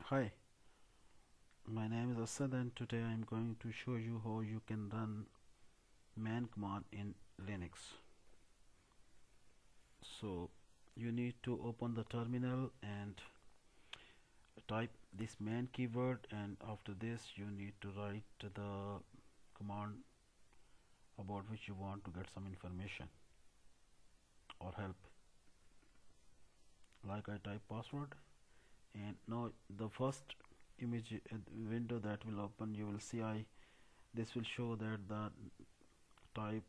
Hi, my name is Asad and today I am going to show you how you can run man command in Linux. So you need to open the terminal and type this man keyword, and after this you need to write the command about which you want to get some information or help. Like I type password, and now the first image window that will open, you will see this will show that the type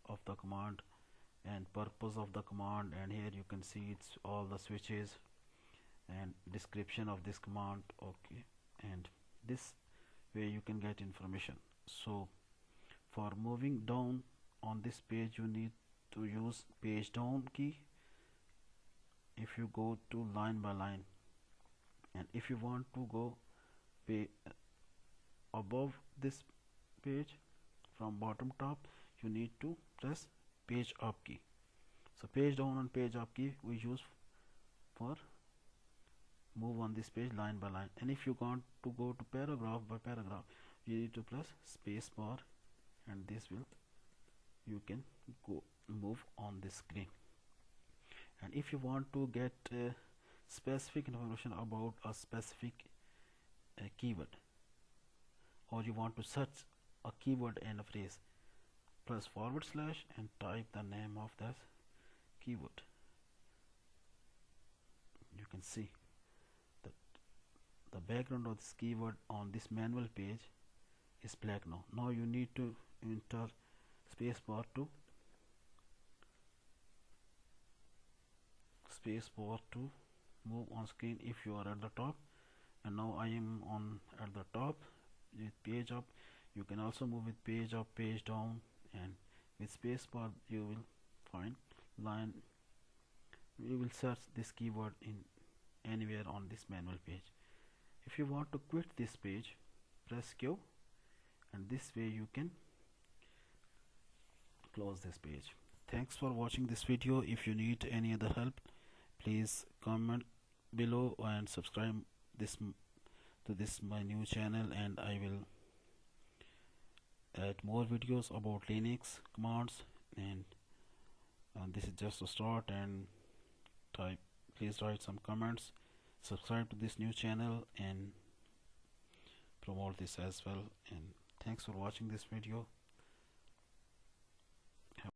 of the command and purpose of the command, and here you can see it's all the switches and description of this command. Okay, and this way you can get information. So for moving down on this page you need to use page down key. If you go to line by line, and if you want to go above this page from bottom top, you need to press page up key. So page down and page up key we use for move on this page line by line. And if you want to go to paragraph by paragraph, you need to press space bar, and this will you can go move on this screen. And if you want to get specific information about a specific keyword, or you want to search a keyword and a phrase, press forward slash and type the name of that keyword. You can see that the background of this keyword on this manual page is black now. Now you need to enter spacebar to move on screen if you are at the top, and now I am on at the top with page up. You can also move with page up, page down, and with spacebar you will find line. You will search this keyword in anywhere on this manual page. If you want to quit this page, press Q, and this way you can close this page. Thanks for watching this video. If you need any other help, please comment below and subscribe to this my new channel, and I will add more videos about Linux commands. And this is just a start, and please write some comments, subscribe to this new channel, and promote this as well. And thanks for watching this video.